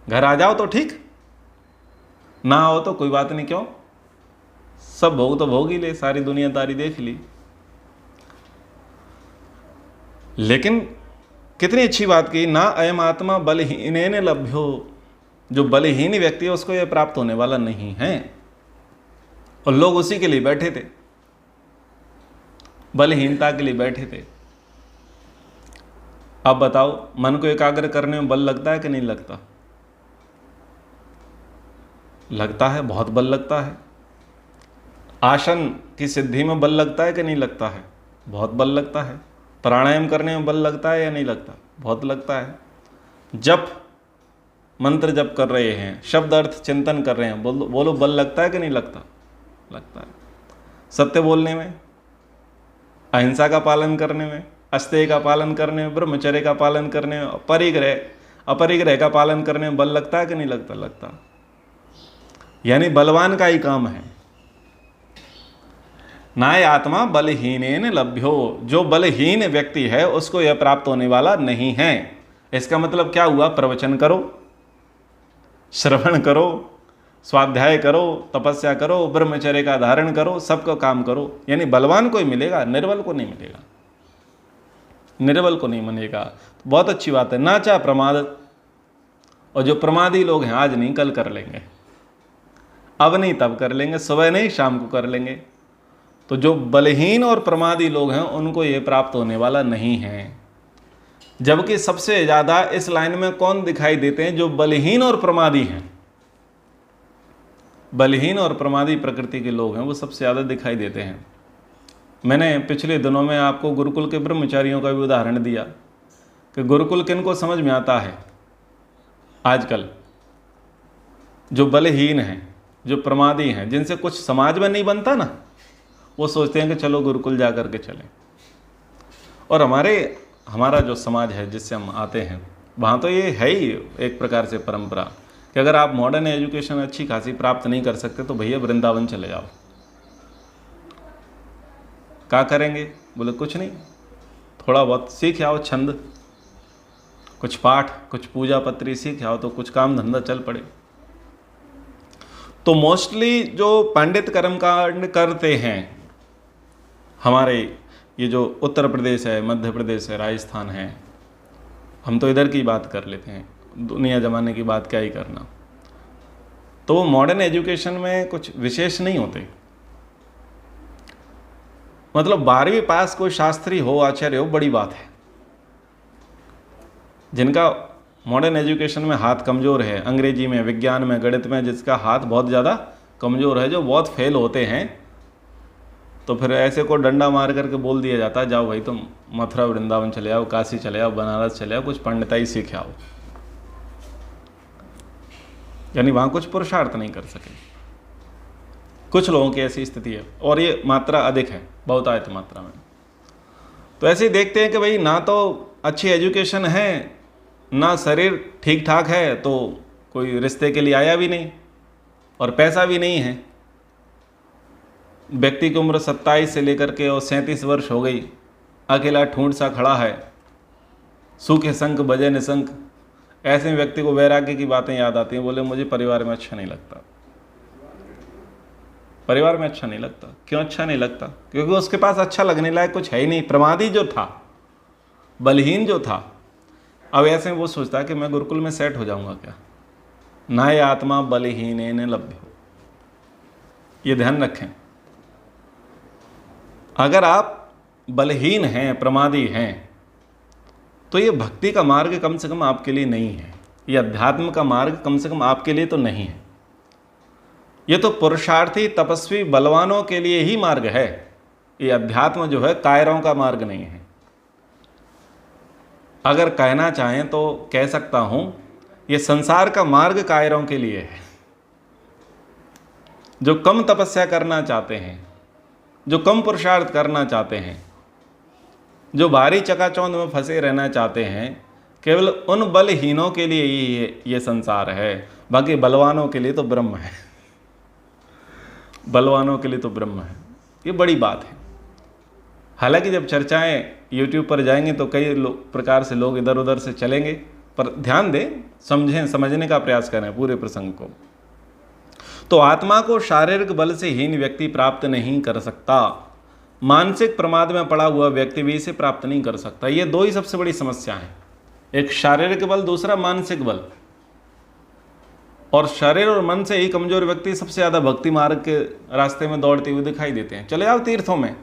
घर आ जाओ तो ठीक, ना आओ तो कोई बात नहीं, क्यों, सब भोग तो भोग ही ले, सारी दुनियादारी देख ली। लेकिन कितनी अच्छी बात की, ना अयम आत्मा बलहीनेन लभ्यो, जो बलहीन व्यक्ति है उसको यह प्राप्त होने वाला नहीं है। और लोग उसी के लिए बैठे थे, बलहीनता के लिए बैठे थे। अब बताओ, मन को एकाग्र करने में बल लगता है कि नहीं लगता? लगता है, बहुत बल लगता है। आसन की सिद्धि में बल लगता है कि नहीं लगता है? बहुत बल लगता है। प्राणायाम करने में बल लगता है या नहीं लगता? बहुत लगता है। जप, मंत्र जप कर रहे हैं, शब्द अर्थ चिंतन कर रहे हैं, बोलो बल लगता है कि नहीं लगता? लगता है। सत्य बोलने में, अहिंसा का पालन करने में, अस्तेय का पालन करने में, ब्रह्मचर्य का पालन करने में, अपरिग्रह का पालन करने में बल लगता है कि नहीं लगता? लगता। यानी बलवान का ही काम है। नाय आत्मा बलहीनेन लभ्यो, जो बलहीन व्यक्ति है उसको यह प्राप्त होने वाला नहीं है। इसका मतलब क्या हुआ? प्रवचन करो, श्रवण करो, स्वाध्याय करो, तपस्या करो, ब्रह्मचर्य का धारण करो, सबका काम करो, यानी बलवान को ही मिलेगा, निर्बल को नहीं मिलेगा, निर्बल को नहीं मिलेगा। तो बहुत अच्छी बात है। ना चाह प्रमाद, और जो प्रमादी लोग हैं आज नहीं कल कर लेंगे, अब नहीं तब कर लेंगे, सुबह नहीं शाम को कर लेंगे। तो जो बलहीन और प्रमादी लोग हैं उनको ये प्राप्त होने वाला नहीं है। जबकि सबसे ज़्यादा इस लाइन में कौन दिखाई देते हैं? जो बलहीन और प्रमादी हैं। बलहीन और प्रमादी प्रकृति के लोग हैं वो सबसे ज़्यादा दिखाई देते हैं। मैंने पिछले दिनों में आपको गुरुकुल के ब्रह्मचारियों का भी उदाहरण दिया कि गुरुकुल किनको समझ में आता है आजकल? जो बलहीन हैं, जो प्रमादी हैं, जिनसे कुछ समाज में नहीं बनता ना, वो सोचते हैं कि चलो गुरुकुल जा कर के चलें। और हमारा जो समाज है जिससे हम आते हैं, वहाँ तो ये है ही एक प्रकार से परंपरा कि अगर आप मॉडर्न एजुकेशन अच्छी खासी प्राप्त नहीं कर सकते तो भैया वृंदावन चले जाओ। क्या करेंगे? बोले कुछ नहीं, थोड़ा बहुत सीख आओ, छंद, कुछ पाठ, कुछ पूजा पत्री सीख आओ तो कुछ काम धंधा चल पड़े। तो मोस्टली जो पंडित कर्मकांड करते हैं, हमारे ये जो उत्तर प्रदेश है, मध्य प्रदेश है, राजस्थान है, हम तो इधर की बात कर लेते हैं, दुनिया जमाने की बात क्या ही करना। तो वो मॉडर्न एजुकेशन में कुछ विशेष नहीं होते। मतलब 12वीं पास कोई शास्त्री हो, आचार्य हो, बड़ी बात है। जिनका मॉडर्न एजुकेशन में हाथ कमज़ोर है, अंग्रेजी में, विज्ञान में, गणित में जिसका हाथ बहुत ज़्यादा कमज़ोर है, जो बहुत फेल होते हैं, तो फिर ऐसे को डंडा मार करके बोल दिया जाता है जाओ भाई तुम मथुरा वृंदावन चले आओ, काशी चले आओ, बनारस चले आओ, कुछ पंडिताई सीख आओ। यानी वहाँ कुछ पुरुषार्थ नहीं कर सके। कुछ लोगों की ऐसी स्थिति है और ये मात्रा अधिक है, बहुतायत मात्रा में। तो ऐसे ही देखते हैं कि भाई ना तो अच्छी एजुकेशन है, ना शरीर ठीक ठाक है, तो कोई रिश्ते के लिए आया भी नहीं और पैसा भी नहीं है। व्यक्ति की उम्र 27 से लेकर के और 37 वर्ष हो गई, अकेला ठूंठ सा खड़ा है, सूखे शंख बजे निशंक। ऐसे व्यक्ति को वैराग्य की बातें याद आती हैं, बोले मुझे परिवार में अच्छा नहीं लगता, परिवार में अच्छा नहीं लगता। क्यों अच्छा नहीं लगता? क्योंकि उसके पास अच्छा लगने लायक कुछ है ही नहीं। प्रमादी जो था, बलहीन जो था, अब ऐसे वो सोचता है कि मैं गुरुकुल में सेट हो जाऊंगा क्या? ना ये आत्मा बलहीनेन लभ्यो, ये ध्यान रखें। अगर आप बलहीन हैं, प्रमादी हैं, तो ये भक्ति का मार्ग कम से कम आपके लिए नहीं है, ये अध्यात्म का मार्ग कम से कम आपके लिए तो नहीं है। ये तो पुरुषार्थी तपस्वी बलवानों के लिए ही मार्ग है। ये अध्यात्म जो है कायरों का मार्ग नहीं है। अगर कहना चाहें तो कह सकता हूं, ये संसार का मार्ग कायरों के लिए है। जो कम तपस्या करना चाहते हैं, जो कम पुरुषार्थ करना चाहते हैं, जो भारी चकाचौंध में फंसे रहना चाहते हैं, केवल उन बलहीनों के लिए ही ये संसार है। बाकी बलवानों के लिए तो ब्रह्म है, बलवानों के लिए तो ब्रह्म है। ये बड़ी बात है। हालांकि जब चर्चाएं YouTube पर जाएंगे तो कई प्रकार से लोग इधर उधर से चलेंगे पर ध्यान दें, समझें, समझने का प्रयास करें पूरे प्रसंग को। तो आत्मा को शारीरिक बल से हीन व्यक्ति प्राप्त नहीं कर सकता, मानसिक प्रमाद में पड़ा हुआ व्यक्ति भी इसे प्राप्त नहीं कर सकता। ये दो ही सबसे बड़ी समस्या है, एक शारीरिक बल, दूसरा मानसिक बल। और शरीर और मन से ही कमजोर व्यक्ति सबसे ज्यादा भक्ति मार्ग के रास्ते में दौड़ते हुए दिखाई देते हैं। चले आओ तीर्थों में,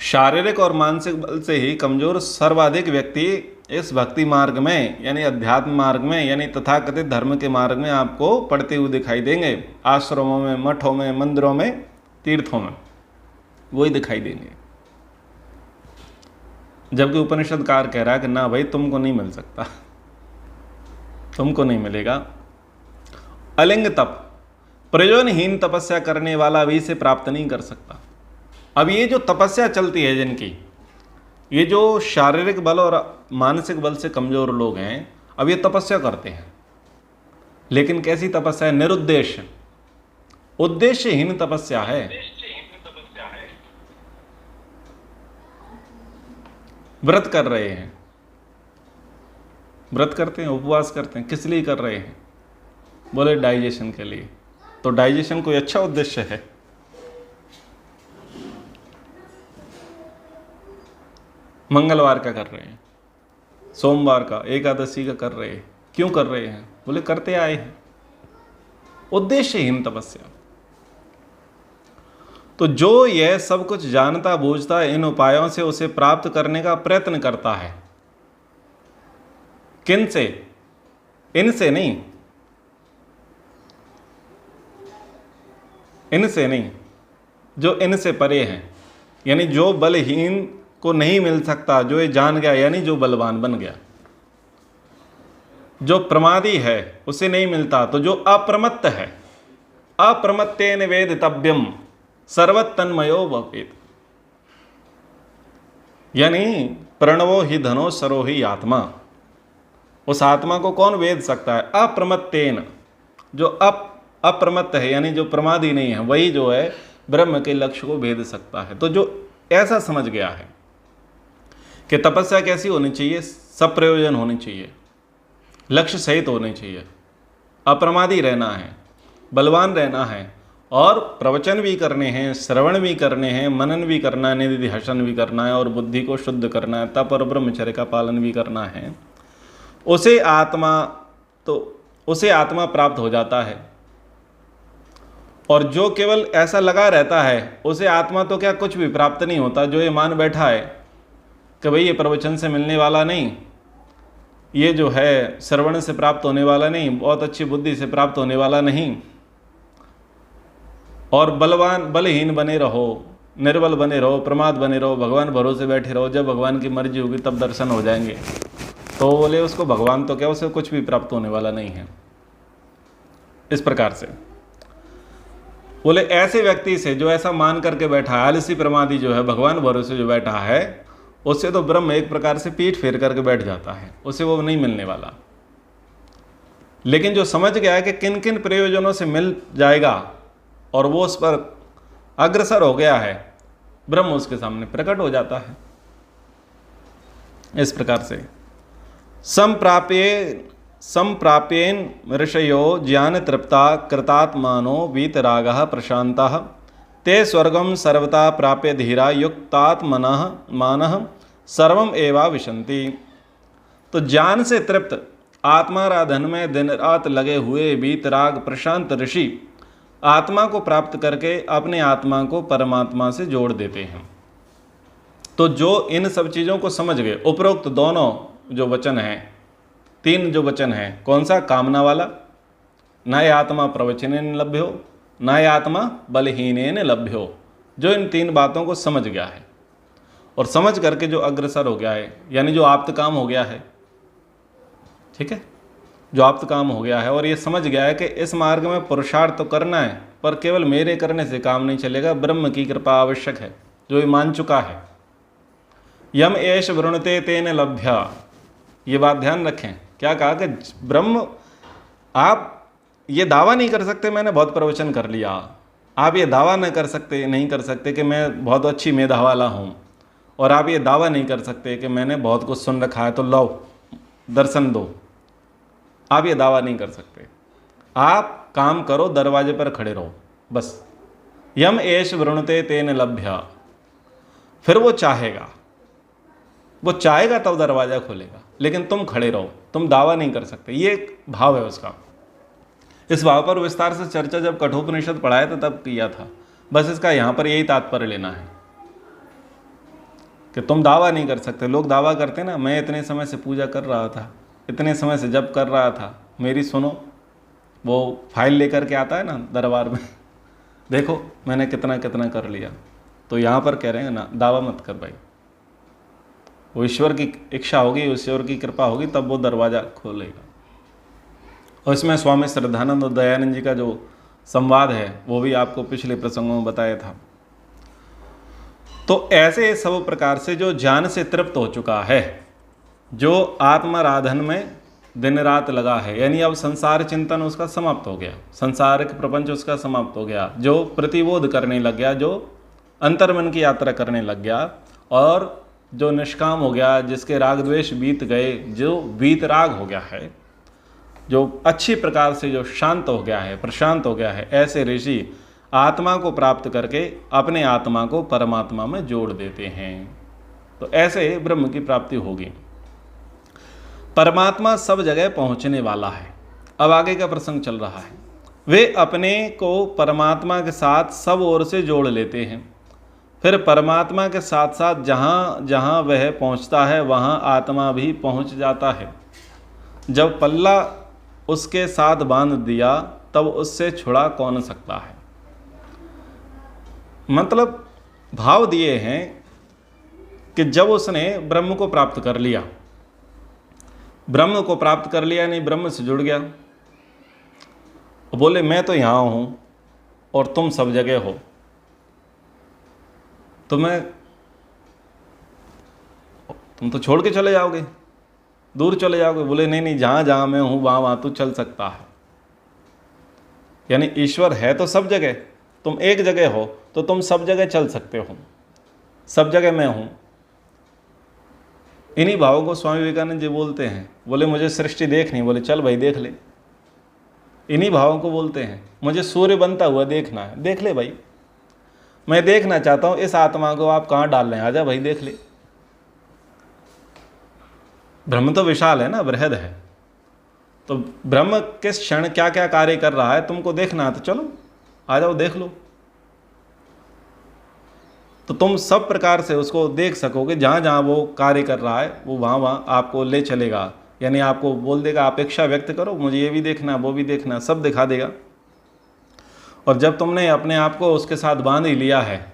शारीरिक और मानसिक बल से ही कमजोर सर्वाधिक व्यक्ति इस भक्ति मार्ग में यानी अध्यात्म मार्ग में यानी तथाकथित धर्म के मार्ग में आपको पढ़ते हुए दिखाई देंगे। आश्रमों में, मठों में, मंदिरों में, तीर्थों में वही दिखाई देंगे। जबकि उपनिषदकार कह रहा है कि ना भाई, तुमको नहीं मिल सकता, तुमको नहीं मिलेगा। अलिंग तप, प्रयोजनहीन तपस्या करने वाला भी इसे प्राप्त नहीं कर सकता। अब ये जो तपस्या चलती है जिनकी, ये जो शारीरिक बल और मानसिक बल से कमजोर लोग हैं, अब ये तपस्या करते हैं, लेकिन कैसी तपस्या है? निरुद्देश्य, उद्देश्यहीन तपस्या है। व्रत कर रहे हैं, व्रत करते हैं, उपवास करते हैं, किस लिए कर रहे हैं? बोले डाइजेशन के लिए। तो डाइजेशन कोई अच्छा उद्देश्य है? मंगलवार का कर रहे हैं, सोमवार का, एकादशी का कर रहे हैं, क्यों कर रहे हैं? बोले करते आए हैं, उद्देश्यहीन तपस्या। तो जो यह सब कुछ जानता बूझता इन उपायों से उसे प्राप्त करने का प्रयत्न करता है, किन से? इनसे नहीं, इनसे नहीं, जो इनसे परे हैं, यानी जो बलहीन को नहीं मिल सकता, जो ये जान गया यानी जो बलवान बन गया। जो प्रमादी है उसे नहीं मिलता, तो जो अप्रमत्त है, अप्रमत्तेन वेदितव्यम सर्वतन्मयो भवेत्, यानी प्रणवो ही धनो सरो ही आत्मा। उस आत्मा को कौन वेद सकता है? अप्रमत्तेन, जो अप्रमत्त है यानी जो प्रमादी नहीं है, वही जो है ब्रह्म के लक्ष्य को भेद सकता है। तो जो ऐसा समझ गया है कि तपस्या कैसी होनी चाहिए, सब प्रयोजन होनी चाहिए, लक्ष्य सहित होनी चाहिए, अप्रमादी रहना है, बलवान रहना है, और प्रवचन भी करने हैं, श्रवण भी करने हैं, मनन भी करना है, निधिध्यासन भी करना है, और बुद्धि को शुद्ध करना है, तप और ब्रह्मचर्य का पालन भी करना है, उसे आत्मा प्राप्त हो जाता है। और जो केवल ऐसा लगा रहता है, उसे आत्मा तो क्या कुछ भी प्राप्त नहीं होता। जो ये मान बैठा है कि भाई ये प्रवचन से मिलने वाला नहीं, ये जो है श्रवण से प्राप्त होने वाला नहीं, बहुत अच्छी बुद्धि से प्राप्त होने वाला नहीं, और बलहीन बने रहो, निर्बल बने रहो, प्रमाद बने रहो, भगवान भरोसे बैठे रहो, जब भगवान की मर्जी होगी तब दर्शन हो जाएंगे, तो बोले उसको भगवान तो क्या, उसे कुछ भी प्राप्त होने वाला नहीं है। इस प्रकार से बोले ऐसे व्यक्ति से जो ऐसा मान करके बैठा है, आलसी प्रमादी जो है, भगवान भरोसे जो बैठा है, उससे तो ब्रह्म एक प्रकार से पीठ फेर करके बैठ जाता है, उसे वो नहीं मिलने वाला। लेकिन जो समझ गया है कि किन किन प्रयोजनों से मिल जाएगा और वो उस पर अग्रसर हो गया है, ब्रह्म उसके सामने प्रकट हो जाता है। इस प्रकार से संप्राप्येन ऋषयो ज्ञान तृप्ता कृतात्मानो वीतरागः प्रशान्तः ते स्वर्गम सर्वता प्राप्य धीरा युक्तात्मनः मानः सर्वम एवा विशन्ति। तो ज्ञान से तृप्त, आत्माराधन में दिन रात लगे हुए वीतराग प्रशांत ऋषि आत्मा को प्राप्त करके अपने आत्मा को परमात्मा से जोड़ देते हैं। तो जो इन सब चीज़ों को समझ गए, उपरोक्त दोनों जो वचन हैं, तीन जो वचन हैं, कौन सा? कामना वाला, न आत्मा प्रवचनेन लभ्यो, न आत्मा बलहीनेन लभ्यो। जो इन तीन बातों को समझ गया है और समझ करके जो अग्रसर हो गया है, यानी जो आप्त काम हो गया है, ठीक है, जो आप्त काम हो गया है और ये समझ गया है कि इस मार्ग में पुरुषार्थ तो करना है, पर केवल मेरे करने से काम नहीं चलेगा, ब्रह्म की कृपा आवश्यक है, जो ये मान चुका है। यम एष वृणते तेन लभ्या, ये बात ध्यान रखें। क्या कहा कि ब्रह्म, आप ये दावा नहीं कर सकते मैंने बहुत प्रवचन कर लिया, आप ये दावा नहीं कर सकते कि मैं बहुत अच्छी मेधा वाला हूँ, और आप ये दावा नहीं कर सकते कि मैंने बहुत कुछ सुन रखा है, तो लो दर्शन दो। आप ये दावा नहीं कर सकते। आप काम करो, दरवाजे पर खड़े रहो बस। यम एष वृणुते तेन लभ्य, फिर वो चाहेगा तब दरवाजा खोलेगा, लेकिन तुम खड़े रहो, तुम दावा नहीं कर सकते। ये एक भाव है उसका। इस भाव पर विस्तार से चर्चा जब कठोपनिषद पढ़ाया था तब किया था। बस इसका यहाँ पर यही तात्पर्य लेना है कि तुम दावा नहीं कर सकते। लोग दावा करते ना, मैं इतने समय से पूजा कर रहा था, इतने समय से जप कर रहा था, मेरी सुनो। वो फाइल लेकर के आता है ना दरबार में, देखो मैंने कितना कितना कर लिया। तो यहाँ पर कह रहे हैं ना, दावा मत कर भाई। वो ईश्वर की इच्छा होगी, ईश्वर की कृपा होगी, तब वो दरवाज़ा खोलेगा। और इसमें स्वामी श्रद्धानंद और दयानंद जी का जो संवाद है वो भी आपको पिछले प्रसंगों में बताया था। तो ऐसे सब प्रकार से जो ज्ञान से तृप्त हो चुका है, जो आत्माराधन में दिन रात लगा है, यानी अब संसार चिंतन उसका समाप्त हो गया, संसारिक प्रपंच उसका समाप्त हो गया, जो प्रतिबोध करने लग गया, जो अंतर्मन की यात्रा करने लग गया, और जो निष्काम हो गया, जिसके राग द्वेष बीत गए, जो वीतराग हो गया है, जो अच्छी प्रकार से जो शांत हो गया है, प्रशांत हो गया है, ऐसे ऋषि आत्मा को प्राप्त करके अपने आत्मा को परमात्मा में जोड़ देते हैं। तो ऐसे ब्रह्म की प्राप्ति होगी। परमात्मा सब जगह पहुंचने वाला है। अब आगे का प्रसंग चल रहा है। वे अपने को परमात्मा के साथ सब ओर से जोड़ लेते हैं। फिर परमात्मा के साथ साथ जहाँ जहाँ वह पहुँचता है वहाँ आत्मा भी पहुँच जाता है। जब पल्ला उसके साथ बांध दिया तब उससे छुड़ा कौन सकता है। मतलब भाव दिए हैं कि जब उसने ब्रह्म को प्राप्त कर लिया, ब्रह्म को प्राप्त कर लिया, नहीं ब्रह्म से जुड़ गया, बोले मैं तो यहाँ हूँ और तुम सब जगह हो, तुम तो छोड़ के चले जाओगे, दूर चले जाओगे। बोले नहीं नहीं, जहाँ जहाँ मैं हूँ वहाँ वहाँ तू चल सकता है। यानी ईश्वर है तो सब जगह, तुम एक जगह हो तो तुम सब जगह चल सकते हो, सब जगह मैं हूँ। इन्हीं भावों को स्वामी विवेकानंद जी बोलते हैं। बोले मुझे सृष्टि देखनी, बोले चल भाई देख ले। इन्हीं भावों को बोलते हैं। मुझे सूर्य बनता हुआ देखना है, देख ले भाई। मैं देखना चाहता हूँ इस आत्मा को आप कहाँ डाल रहे हैं, आजा भाई देख ले। ब्रह्म तो विशाल है ना, बृहद है। तो ब्रह्म किस क्षण क्या क्या कार्य कर रहा है तुमको देखना है, तो चलो आ जाओ देख लो। तो तुम सब प्रकार से उसको देख सकोगे। जहाँ जहाँ वो कार्य कर रहा है वो वहाँ वहाँ आपको ले चलेगा। यानी आपको बोल देगा अपेक्षा व्यक्त करो, मुझे ये भी देखना वो भी देखना, सब दिखा देगा। और जब तुमने अपने आप को उसके साथ बांध ही लिया है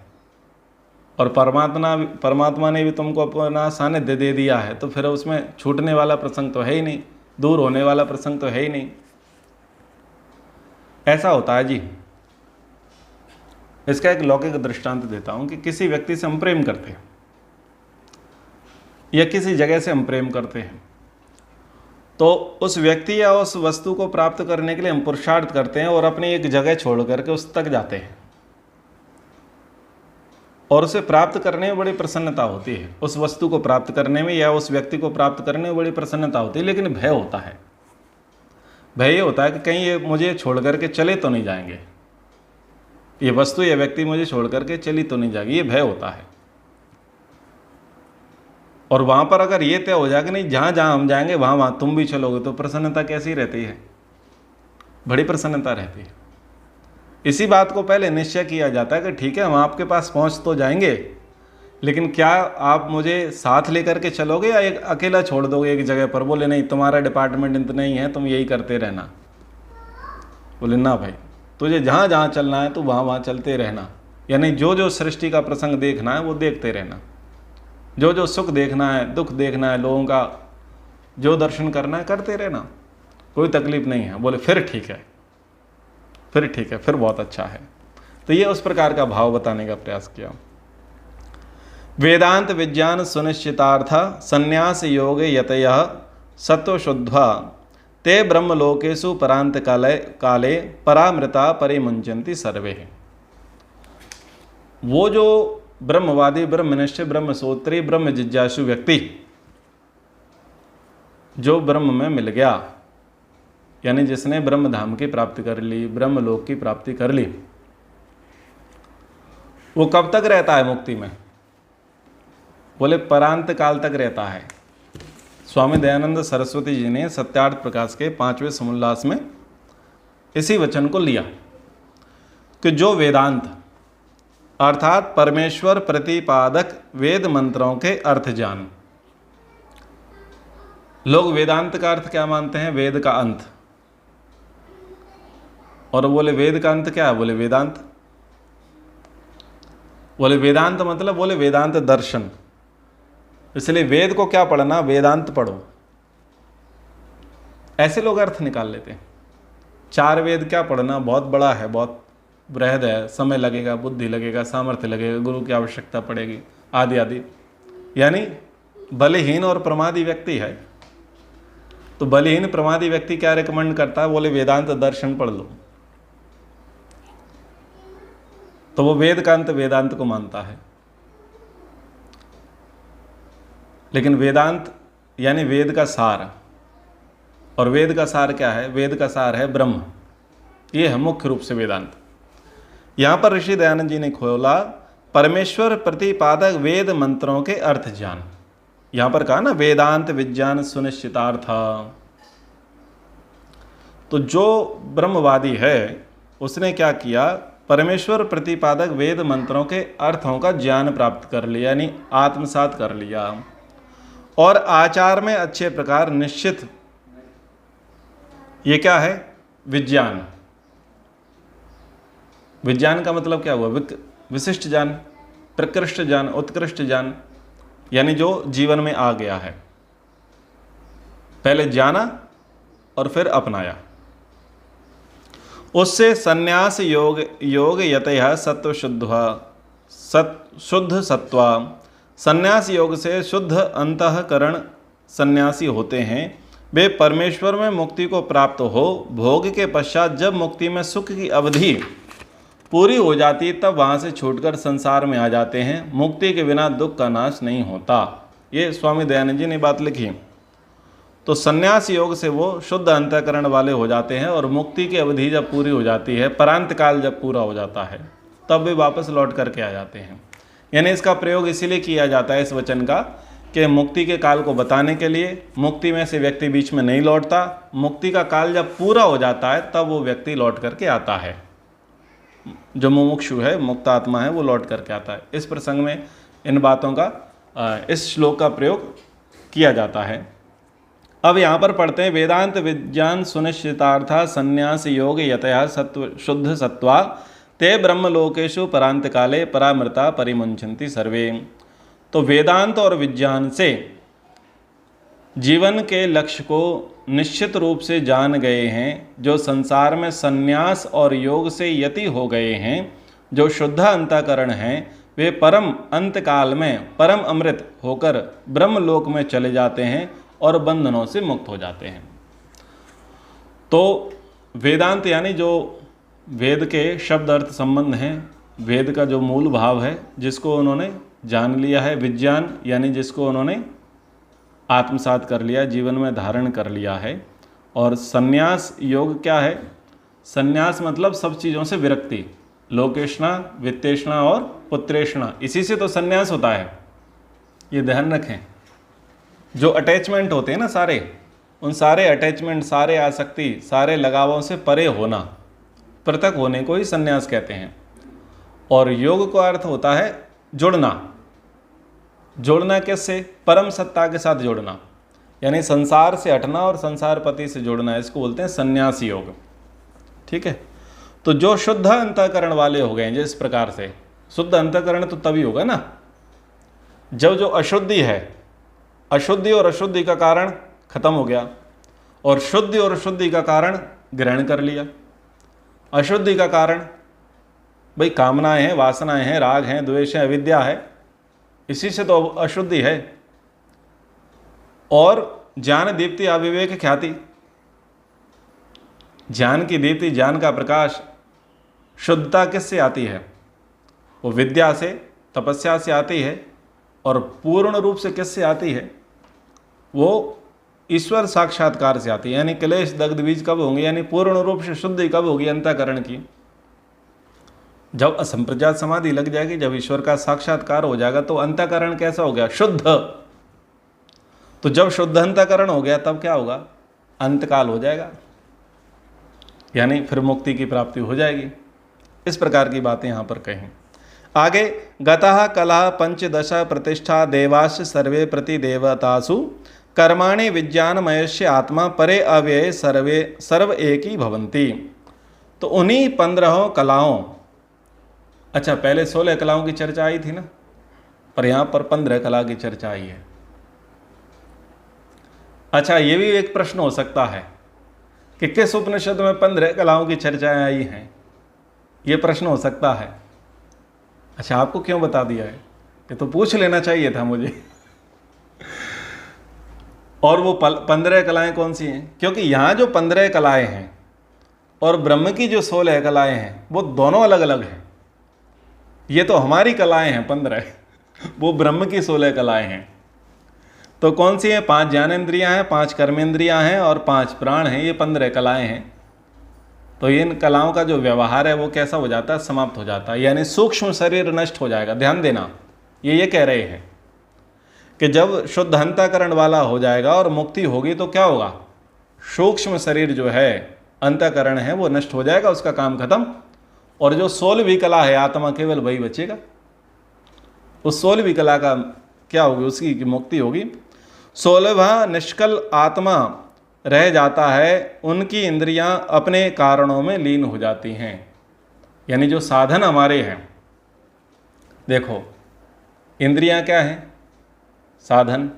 और परमात्मा ने भी तुमको अपना सानिध्य दे दिया है, तो फिर उसमें छूटने वाला प्रसंग तो है ही नहीं, दूर होने वाला प्रसंग तो है ही नहीं। ऐसा होता है जी। इसका एक लौकिक दृष्टांत देता हूं कि किसी व्यक्ति से हम प्रेम करते हैं या किसी जगह से हम प्रेम करते हैं, तो उस व्यक्ति या उस वस्तु को प्राप्त करने के लिए हम पुरुषार्थ करते हैं और अपनी एक जगह छोड़ करके उस तक जाते हैं और उसे प्राप्त करने में बड़ी प्रसन्नता होती है। उस वस्तु को प्राप्त करने में या उस व्यक्ति को प्राप्त करने में बड़ी प्रसन्नता होती है, लेकिन भय होता है। भय ये होता है कि कहीं ये मुझे छोड़ करके चले तो नहीं जाएंगे, ये वस्तु या व्यक्ति मुझे छोड़ करके चली तो नहीं जाएगी, ये भय होता है। और वहाँ पर अगर ये तय हो जाए कि नहीं जहाँ जहाँ हम जाएंगे वहाँ वहाँ तुम भी चलोगे, तो प्रसन्नता कैसी रहती है, बड़ी प्रसन्नता रहती है। इसी बात को पहले निश्चय किया जाता है कि ठीक है हम आपके पास पहुँच तो जाएंगे, लेकिन क्या आप मुझे साथ लेकर के चलोगे या एक अकेला छोड़ दोगे एक जगह पर। बोले नहीं, तुम्हारा डिपार्टमेंट इतना ही है, तुम यही करते रहना। बोले ना भाई, तुझे जहाँ जहाँ चलना है तो वहाँ वहाँ चलते रहना। यानी जो जो सृष्टि का प्रसंग देखना है वो देखते रहना, जो जो सुख देखना है, दुख देखना है, लोगों का जो दर्शन करना है करते रहना, कोई तकलीफ नहीं है। बोले फिर ठीक है, फिर ठीक है, फिर बहुत अच्छा है। तो ये उस प्रकार का भाव बताने का प्रयास किया। वेदांत विज्ञान सुनिश्चितार्थ संन्यास योग यतयः सत्व शुद्ध्वा ते ब्रह्मलोकेषु परांत काले परामृता परिमुंचन्ति सर्वे। वो जो ब्रह्मवादी, ब्रह्मनिष्ठ, ब्रह्मसूत्री, ब्रह्म जिज्ञासु व्यक्ति जो ब्रह्म में मिल गया, यानी जिसने ब्रह्म धाम की प्राप्ति कर ली, ब्रह्म लोक की प्राप्ति कर ली, वो कब तक रहता है मुक्ति में? बोले परांत काल तक रहता है। स्वामी दयानंद सरस्वती जी ने सत्यार्थ प्रकाश के 5वें समोल्लास में इसी वचन को लिया कि जो वेदांत अर्थात परमेश्वर प्रतिपादक वेद मंत्रों के अर्थ जान। लोग वेदांत का अर्थ क्या मानते हैं? वेद का अंत। और बोले वेद का अंत क्या है? बोले वेदांत। बोले वेदांत मतलब बोले वेदांत दर्शन। इसलिए वेद को क्या पढ़ना? वेदांत पढ़ो। ऐसे लोग अर्थ निकाल लेते हैं। 4 वेद क्या पढ़ना? बहुत बड़ा है, बहुत बृहद है, समय लगेगा, बुद्धि लगेगा, सामर्थ्य लगेगा, गुरु की आवश्यकता पड़ेगी, आदि आदि। यानी बलहीन और प्रमादी व्यक्ति है, तो बलहीन प्रमादी व्यक्ति क्या रिकमेंड करता है? बोले वेदांत दर्शन पढ़ लो। तो वो वेद का अंत वेदांत को मानता है। लेकिन वेदांत यानी वेद का सार, और वेद का सार क्या है? वेद का सार है ब्रह्म। ये है मुख्य रूप से वेदांत। यहां पर ऋषि दयानंद जी ने खोला परमेश्वर प्रतिपादक वेद मंत्रों के अर्थ जान। यहां पर कहा ना वेदांत विज्ञान सुनिश्चितार्थ। तो जो ब्रह्मवादी है उसने क्या किया? परमेश्वर प्रतिपादक वेद मंत्रों के अर्थों का ज्ञान प्राप्त कर लिया, यानी आत्मसात कर लिया, और आचार में अच्छे प्रकार निश्चित। ये क्या है? विज्ञान। विज्ञान का मतलब क्या हुआ? विशिष्ट ज्ञान, प्रकृष्ट ज्ञान, उत्कृष्ट ज्ञान, यानी जो जीवन में आ गया है। पहले जाना और फिर अपनाया। उससे संन्यास योग यतः सत्व शुद्ध सत्वा। संन्यास योग से शुद्ध अंतःकरण सन्यासी होते हैं। वे परमेश्वर में मुक्ति को प्राप्त हो भोग के पश्चात जब मुक्ति में सुख की अवधि पूरी हो जाती तब वहाँ से छूटकर संसार में आ जाते हैं। मुक्ति के बिना दुख का नाश नहीं होता। ये स्वामी दयानंद जी ने बात लिखी। तो संन्यास योग से वो शुद्ध अंतःकरण वाले हो जाते हैं, और मुक्ति की अवधि जब पूरी हो जाती है, परांत काल जब पूरा हो जाता है, तब वे वापस लौट करके आ जाते हैं। यानी इसका प्रयोग इसीलिए किया जाता है इस वचन का कि मुक्ति के काल को बताने के लिए। मुक्ति में से व्यक्ति बीच में नहीं लौटता, मुक्ति का काल जब पूरा हो जाता है तब वो व्यक्ति लौट करके आता है। जो मुमुक्षु है, मुक्त आत्मा है, वो लौट करके आता है। इस प्रसंग में इन बातों का, इस श्लोक का प्रयोग किया जाता है। अब यहाँ पर पढ़ते हैं वेदांत विज्ञान सुनिश्चितार्था संन्यास योग यतया सत्व शुद्ध सत्वा ते ब्रह्मलोकेशु परांत काले परामृता परिमुंचन्ति सर्वे। तो वेदांत और विज्ञान से जीवन के लक्ष्य को निश्चित रूप से जान गए हैं, जो संसार में संन्यास और योग से यति हो गए हैं, जो शुद्ध अंतःकरण हैं, वे परम अंतकाल में परम अमृत होकर ब्रह्मलोक में चले जाते हैं और बंधनों से मुक्त हो जाते हैं। तो वेदांत यानी जो वेद के शब्द अर्थ संबंध हैं, वेद का जो मूल भाव है जिसको उन्होंने जान लिया है। विज्ञान यानी जिसको उन्होंने आत्मसात कर लिया, जीवन में धारण कर लिया है। और संन्यास योग क्या है? संन्यास मतलब सब चीज़ों से विरक्ति, लोकेशना, वित्तेषणा और पुत्रेषणा, इसी से तो संन्यास होता है। ये ध्यान रखें। जो अटैचमेंट होते हैं ना सारे, उन सारे अटैचमेंट, सारे आसक्ति, सारे लगावों से परे होना, पृथक होने को ही संन्यास कहते हैं। और योग का अर्थ होता है जुड़ना। जोड़ना किससे? परम सत्ता के साथ जोड़ना, यानी संसार से हटना और संसार पति से जोड़ना, इसको बोलते हैं संन्यास योग। ठीक है। तो जो शुद्ध अंतःकरण वाले हो गए, जिस प्रकार से शुद्ध अंतःकरण तो तभी होगा ना जब जो अशुद्धि है, अशुद्धि और अशुद्धि का कारण खत्म हो गया, और शुद्धि और अशुद्धि का कारण ग्रहण कर लिया। अशुद्धि का कारण भाई कामनाएं हैं, वासनाएं हैं, राग हैं, द्वेष है, अविद्या है, इसी से तो अशुद्धि है। और ज्ञान दीप्ति अविवेक ख्याति, ज्ञान की दीप्ति, ज्ञान का प्रकाश, शुद्धता किससे आती है? वो विद्या से, तपस्या से आती है। और पूर्ण रूप से किससे आती है? वो ईश्वर साक्षात्कार से आती है। यानी क्लेश दग्ध बीज कब होंगे, यानी पूर्ण रूप से शुद्धि कब होगी अंतःकरण की, जब असंप्रजात समाधि लग जाएगी, जब ईश्वर का साक्षात्कार हो जाएगा तो अंतःकरण कैसा हो गया, शुद्ध। तो जब शुद्ध अंतःकरण हो गया तब क्या होगा, अंतकाल हो जाएगा, यानी फिर मुक्ति की प्राप्ति हो जाएगी। इस प्रकार की बातें यहाँ पर कहीं। आगे गतः कलह पंचदश प्रतिष्ठा देवाश सर्वे प्रति देवतासु कर्माणि विज्ञानमयस्य आत्मा परे अव्यय सर्व एक ही भवन्ति। तो उन्हीं 15 कलाओं, अच्छा पहले 16 कलाओं की चर्चा आई थी ना, पर यहाँ पर 15 कला की चर्चा आई है। अच्छा ये भी एक प्रश्न हो सकता है कि किस उपनिषद में 15 कलाओं की चर्चाएं आई हैं, ये प्रश्न हो सकता है। अच्छा आपको क्यों बता दिया है, ये तो पूछ लेना चाहिए था मुझे। और वो 15 कलाएं कौन सी हैं, क्योंकि यहाँ जो 15 कलाएं हैं और ब्रह्म की जो 16 कलाएं हैं वो दोनों अलग अलग हैं। ये तो हमारी कलाएं हैं 15, वो ब्रह्म की 16 कलाएं हैं। तो कौन सी हैं, 5 ज्ञानेंद्रियां हैं, 5 कर्मेंद्रियां हैं और 5 प्राण हैं, ये 15 कलाएं हैं। तो इन कलाओं का जो व्यवहार है वो कैसा हो जाता है, समाप्त हो जाता है, यानी सूक्ष्म शरीर नष्ट हो जाएगा। ध्यान देना, ये कह रहे हैं कि जब शुद्ध अंतःकरण वाला हो जाएगा और मुक्ति होगी तो क्या होगा, सूक्ष्म शरीर जो है अंतःकरण है वो नष्ट हो जाएगा, उसका काम खत्म, और जो 16वीं कला है आत्मा केवल वही बचेगा। उस 16वीं कला का क्या होगी, उसकी मुक्ति होगी। 16वां निष्कल आत्मा रह जाता है, उनकी इंद्रियां अपने कारणों में लीन हो जाती हैं। यानी जो साधन हमारे हैं, देखो इंद्रियां क्या हैं, साधन,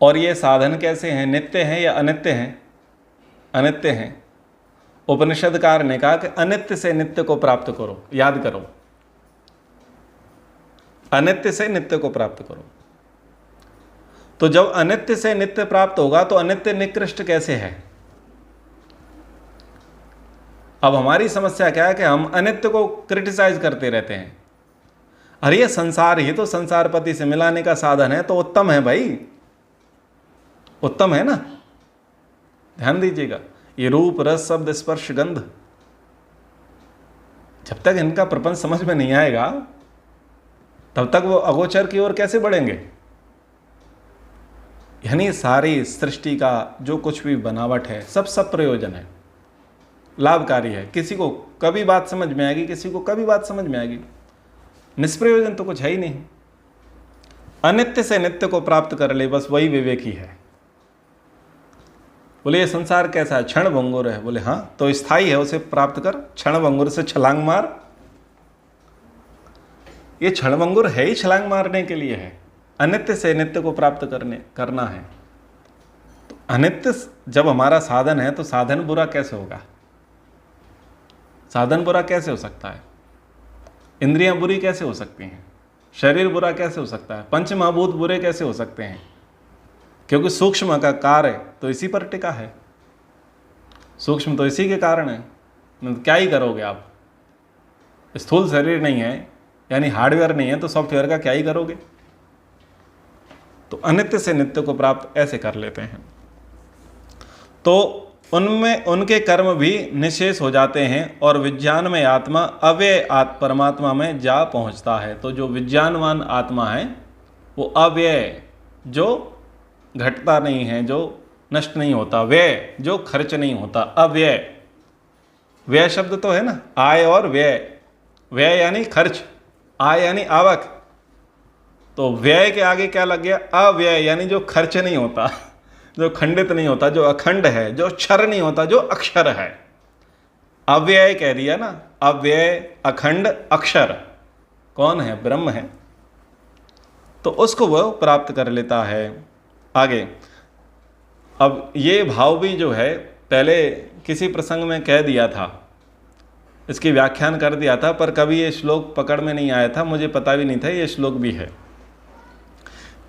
और ये साधन कैसे हैं, नित्य हैं या अनित्य हैं, अनित्य हैं। उपनिषदकार ने कहा कि अनित्य से नित्य को प्राप्त करो, याद करो, अनित्य से नित्य को प्राप्त करो। तो जब अनित्य से नित्य प्राप्त होगा तो अनित्य निकृष्ट कैसे है। अब हमारी समस्या क्या है कि हम अनित्य को क्रिटिसाइज करते रहते हैं। अरे ये संसार ही तो संसारपति से मिलाने का साधन है, तो उत्तम है भाई, उत्तम है ना। ध्यान दीजिएगा, ये रूप रस शब्द स्पर्श गंध, जब तक इनका प्रपंच समझ में नहीं आएगा तब तक वो अगोचर की ओर कैसे बढ़ेंगे। यानी सारी सृष्टि का जो कुछ भी बनावट है सब प्रयोजन है, लाभकारी है। किसी को कभी बात समझ में आएगी, किसी को कभी बात समझ में आएगी, निष्प्रयोजन तो कुछ है ही नहीं। अनित्य से नित्य को प्राप्त कर ले, बस वही विवेकी है। बोले ये संसार कैसा है, क्षण भंगुर है। बोले हाँ, तो स्थायी है, उसे प्राप्त कर। क्षण भंगुर से छलांग मार, ये क्षण भंगुर है ही छलांग मारने के लिए है। अनित्य से नित्य को प्राप्त करना है। तो अनित्य जब हमारा साधन है तो साधन बुरा कैसे होगा, साधन बुरा कैसे हो सकता है, इंद्रियां बुरी कैसे हो सकती हैं, शरीर बुरा कैसे हो सकता है, पंच महाभूत बुरे कैसे हो सकते हैं, क्योंकि सूक्ष्म का कार्य तो इसी पर टिका है, सूक्ष्म तो इसी के कारण है। क्या ही करोगे आप, स्थूल शरीर नहीं है यानी हार्डवेयर नहीं है तो सॉफ्टवेयर का क्या ही करोगे। तो अनित्य से नित्य को प्राप्त ऐसे कर लेते हैं, तो उनमें उनके कर्म भी निशेष हो जाते हैं और विज्ञान में आत्मा अव्यय परमात्मा में जा पहुंचता है। तो जो विज्ञानवान आत्मा है वो अव्यय, जो घटता नहीं है, जो नष्ट नहीं होता, व्यय जो खर्च नहीं होता, अव्यय। व्यय शब्द तो है ना, आय और व्यय, व्यय यानी खर्च, आय यानी आवक, तो व्यय के आगे क्या लग गया, अव्यय यानी जो खर्च नहीं होता, जो खंडित नहीं होता, जो अखंड है, जो क्षर नहीं होता, जो अक्षर है। अव्यय कह दिया ना, अव्यय अखंड अक्षर कौन है, ब्रह्म है। तो उसको वह प्राप्त कर लेता है। आगे अब ये भाव भी जो है पहले किसी प्रसंग में कह दिया था, इसकी व्याख्यान कर दिया था, पर कभी ये श्लोक पकड़ में नहीं आया था, मुझे पता भी नहीं था ये श्लोक भी है।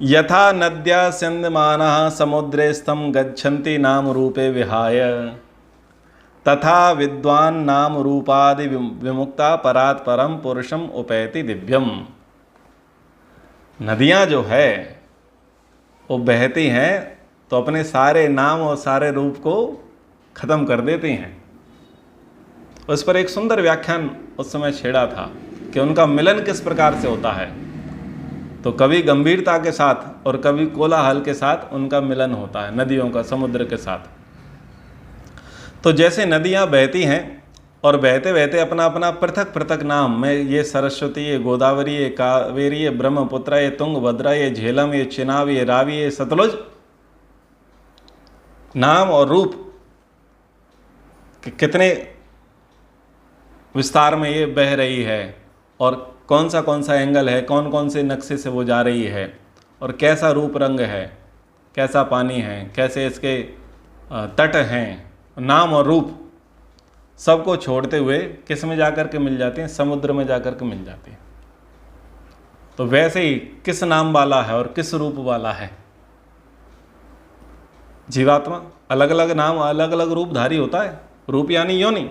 यथा नद्या स्यन्दमानः समुद्रे स्तम गच्छन्ति नाम रूपे विहाय तथा विद्वान नाम रूपादि विमुक्ता परात् परम पुरुषम उपैति दिव्यम। नदियाँ जो है वो बहती हैं तो अपने सारे नाम और सारे रूप को खत्म कर देते हैं। उस पर एक सुंदर व्याख्यान उस समय छेड़ा था कि उनका मिलन किस प्रकार से होता है। तो कभी गंभीरता के साथ और कभी कोलाहल के साथ उनका मिलन होता है, नदियों का समुद्र के साथ। तो जैसे नदियाँ बहती हैं और बहते बहते अपना अपना पृथक पृथक नाम में, ये सरस्वती, ये गोदावरी, ये कावेरी, ये ब्रह्मपुत्र, ये तुंगभद्रा, ये झेलम, ये चिनाब, ये रावी, ये सतलुज, नाम और रूप कितने विस्तार में ये बह रही है और कौन सा एंगल है, कौन कौन से नक्शे से वो जा रही है और कैसा रूप रंग है, कैसा पानी है, कैसे इसके तट हैं, नाम और रूप सबको छोड़ते हुए किस में जाकर के मिल जाते हैं? समुद्र में जाकर के मिल जाते हैं। तो वैसे ही किस नाम वाला है और किस रूप वाला है जीवात्मा? अलग अलग नाम अलग अलग रूपधारी होता है। रूप यानी योनि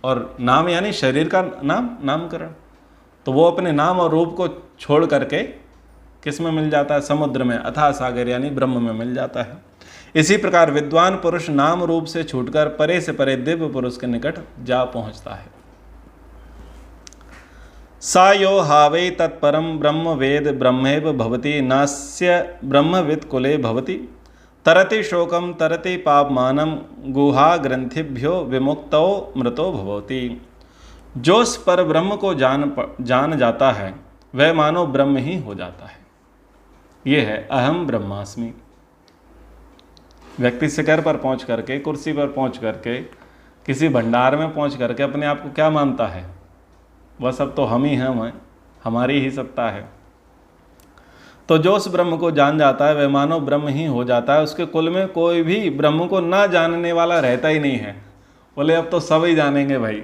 और नाम यानी शरीर का नाम, नामकरण। तो वो अपने नाम और रूप को छोड़ करके किस में मिल जाता है? समुद्र में, अथाह सागर यानी ब्रह्म में मिल जाता है। इसी प्रकार विद्वान पुरुष नाम रूप से छूटकर परे से परे दिव्य पुरुष के निकट जा पहुंचता है। सा यो हावै तत्परम ब्रह्म वेद ब्रह्मेव भवति नास्य ब्रह्मविद कुले भवति तरति शोकम तरति पापमानम गुहा ग्रंथिभ्यो विमुक्तो मृतो भवति। जो इस पर ब्रह्म को जान जाता है वह मानो ब्रह्म ही हो जाता है। ये है अहम ब्रह्मास्मि। व्यक्ति शिखर पर पहुंच करके, कुर्सी पर पहुंच करके, किसी भंडार में पहुंच करके अपने आप को क्या मानता है? वह सब तो हम ही हैं, हमारी ही सत्ता है। तो जो उस ब्रह्म को जान जाता है वह मानो ब्रह्म ही हो जाता है। उसके कुल में कोई भी ब्रह्म को ना जानने वाला रहता ही नहीं है। बोले अब तो सब ही जानेंगे भाई,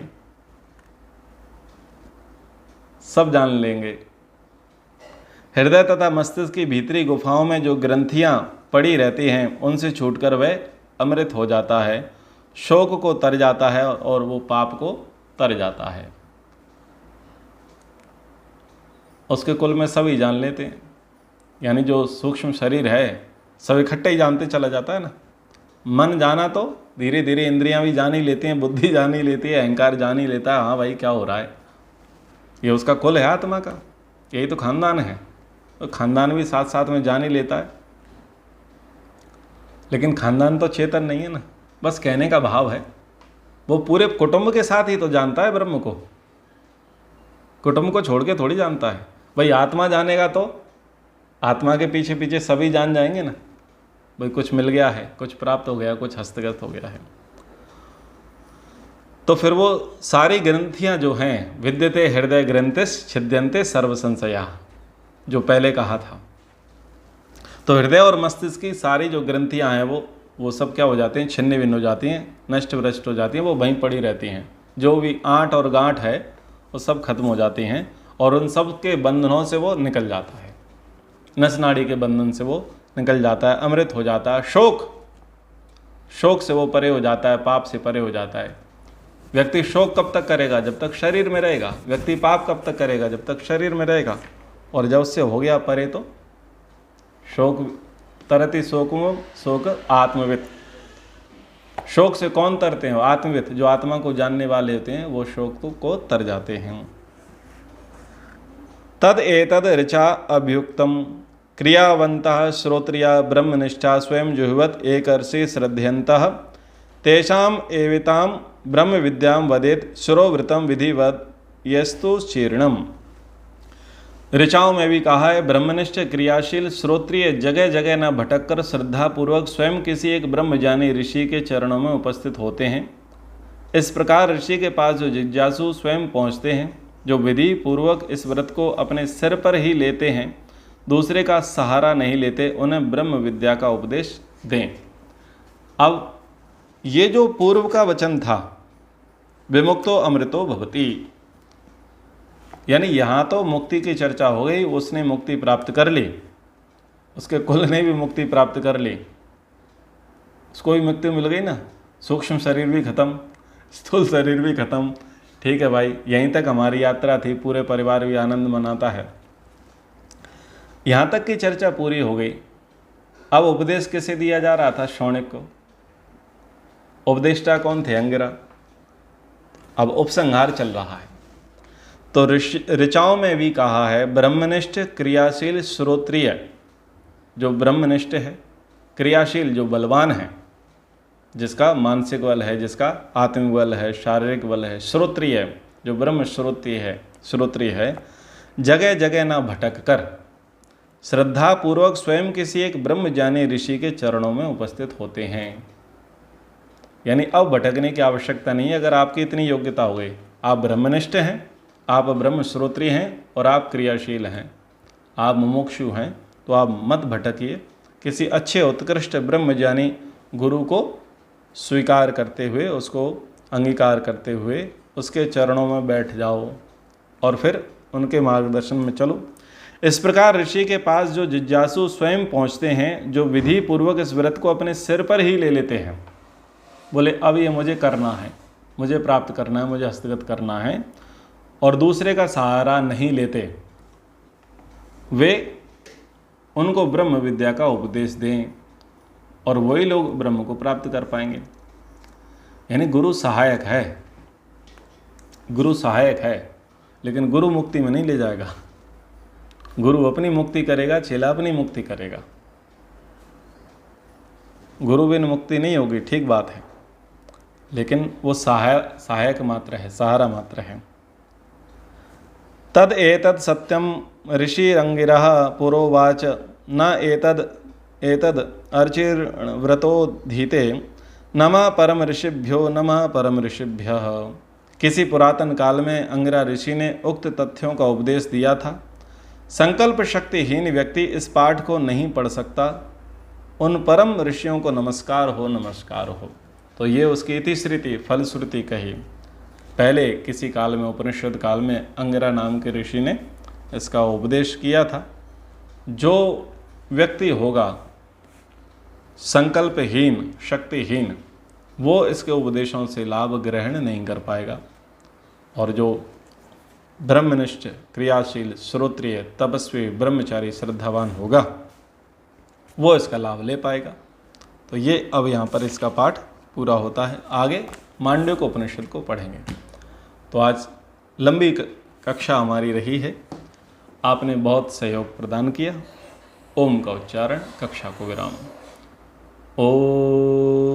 सब जान लेंगे। हृदय तथा मस्तिष्क की भीतरी गुफाओं में जो ग्रंथियां पड़ी रहती हैं उनसे छूटकर वह अमृत हो जाता है, शोक को तर जाता है और वो पाप को तर जाता है। उसके कुल में सभी जान लेते हैं, यानी जो सूक्ष्म शरीर है सब इकट्ठे ही जानते चला जाता है ना। मन जाना तो धीरे धीरे इंद्रियां भी जान ही लेती हैं, बुद्धि जान ही लेती है, अहंकार जान ही लेता है, हाँ भाई क्या हो रहा है। ये उसका कुल है आत्मा का, यही तो खानदान है। तो खानदान भी साथ साथ में जान ही लेता है, लेकिन खानदान तो चेतन नहीं है ना, बस कहने का भाव है। वो पूरे कुटुंब के साथ ही तो जानता है ब्रह्म को, कुटुंब को छोड़ के थोड़ी जानता है। भाई आत्मा जानेगा तो आत्मा के पीछे पीछे सभी जान जाएंगे ना। भाई कुछ मिल गया है, कुछ प्राप्त हो गया, कुछ हस्तगत हो गया है, तो फिर वो सारी ग्रंथियां जो हैं, विद्यते हृदय ग्रंथिस छिद्यन्ते सर्व संशया, जो पहले कहा था। तो हृदय और मस्तिष्क की सारी जो ग्रंथियां हैं वो सब क्या हो जाती हैं? छिन्न भिन्न हो जाती हैं, नष्ट भ्रष्ट हो जाती हैं, वो वहीं पड़ी रहती हैं। जो भी आंट और गांठ है वो सब खत्म हो जाती हैं और उन सब के बंधनों से वो निकल जाता है, नस नाड़ी के बंधन से वो निकल जाता है, अमृत हो जाता है। शोक से वो परे हो जाता है, पाप से परे हो जाता है। व्यक्ति शोक कब तक करेगा? जब तक शरीर में रहेगा। व्यक्ति पाप कब तक करेगा? जब तक शरीर में रहेगा। और जब उससे हो गया परे तो शोक तरति शोक आत्मवित। शोक से कौन तरते हैं? आत्मवित, जो आत्मा को जानने वाले होते हैं वो शोक को तर जाते हैं। तद एतद ऋचा अभ्युक्तम क्रियावन्तः श्रोत्रिया ब्रह्मनिष्ठा स्वयं जुह्वत एकर्षि श्रद्धयन्तः तेषाम एविताम ब्रह्म विद्याम वदेत शिरोवृतम विधिवत यस्तु चीर्णम। ऋचाओं में भी कहा है, ब्रह्मनिष्ठ क्रियाशील श्रोत्रिय जगह जगह न भटककर श्रद्धापूर्वक स्वयं किसी एक ब्रह्मज्ञानी ऋषि के चरणों में उपस्थित होते हैं। इस प्रकार ऋषि के पास जो जिज्ञासु स्वयं पहुँचते हैं, जो विधि पूर्वक इस व्रत को अपने सिर पर ही लेते हैं, दूसरे का सहारा नहीं लेते, उन्हें ब्रह्म विद्या का उपदेश दें। अब ये जो पूर्व का वचन था, विमुक्तो अमृतो भवति, यानी यहाँ तो मुक्ति की चर्चा हो गई। उसने मुक्ति प्राप्त कर ली, उसके कुल ने भी मुक्ति प्राप्त कर ली, उसको भी मुक्ति मिल गई ना। सूक्ष्म शरीर भी खत्म, स्थूल शरीर भी खत्म। ठीक है भाई, यहीं तक हमारी यात्रा थी, पूरे परिवार भी आनंद मनाता है। यहाँ तक की चर्चा पूरी हो गई। अब उपदेश किसे दिया जा रहा था? शौनक को। उपदेष्टा कौन थे? अंगिरा। अब उपसंहार चल रहा है। तो ऋचाओं में भी कहा है ब्रह्मनिष्ठ क्रियाशील श्रोत्रिय, जो ब्रह्मनिष्ठ है, क्रियाशील जो बलवान है, जिसका मानसिक बल है, जिसका आत्मिक बल है, शारीरिक बल है, श्रोत्रिय जो ब्रह्म श्रोत्रिय है, जगह जगह ना भटक कर श्रद्धा पूर्वक स्वयं किसी एक ब्रह्म जाने ऋषि के चरणों में उपस्थित होते हैं। यानी अब भटकने की आवश्यकता नहीं है। अगर आपकी इतनी योग्यता हो गई, आप ब्रह्मनिष्ठ हैं, आप ब्रह्म श्रोत्री हैं और आप क्रियाशील हैं, आप मुमुक्षु हैं, तो आप मत भटकिए। किसी अच्छे उत्कृष्ट ब्रह्मज्ञानी गुरु को स्वीकार करते हुए, उसको अंगीकार करते हुए उसके चरणों में बैठ जाओ और फिर उनके मार्गदर्शन में चलो। इस प्रकार ऋषि के पास जो जिज्ञासु स्वयं पहुँचते हैं, जो विधि पूर्वक इस व्रत को अपने सिर पर ही ले लेते हैं, बोले अब ये मुझे करना है, मुझे प्राप्त करना है, मुझे हस्तगत करना है, और दूसरे का सहारा नहीं लेते, वे उनको ब्रह्म विद्या का उपदेश दें और वही लोग ब्रह्म को प्राप्त कर पाएंगे। यानी गुरु सहायक है, गुरु सहायक है, लेकिन गुरु मुक्ति में नहीं ले जाएगा। गुरु अपनी मुक्ति करेगा, चेला अपनी मुक्ति करेगा। गुरु बिन मुक्ति नहीं होगी, ठीक बात है, लेकिन वो सहायक मात्र है, सहारा मात्र है। तद एतद सत्यम ऋषिरंगिरः पुरोवाच न एतद अर्चिर्व्रतोधीते नमः परम ऋषिभ्यो नमः परम ऋषिभ्यः। किसी पुरातन काल में अंगिरा ऋषि ने उक्त तथ्यों का उपदेश दिया था। संकल्प शक्तिहीन व्यक्ति इस पाठ को नहीं पढ़ सकता। उन परम ऋषियों को नमस्कार हो, नमस्कार हो। तो ये उसकी इतिश्रुति फलश्रुति कही। पहले किसी काल में, उपनिषद काल में, अंगिरा नाम के ऋषि ने इसका उपदेश किया था। जो व्यक्ति होगा संकल्पहीन, शक्तिहीन, वो इसके उपदेशों से लाभ ग्रहण नहीं कर पाएगा, और जो ब्रह्मनिष्ठ, क्रियाशील, श्रोत्रिय, तपस्वी, ब्रह्मचारी, श्रद्धावान होगा, वो इसका लाभ ले पाएगा। तो ये अब यहाँ पर इसका पाठ पूरा होता है। आगे मांडव्य उपनिषद को पढ़ेंगे। तो आज लंबी कक्षा हमारी रही है, आपने बहुत सहयोग प्रदान किया। ओम का उच्चारण, कक्षा को विराम। ओम।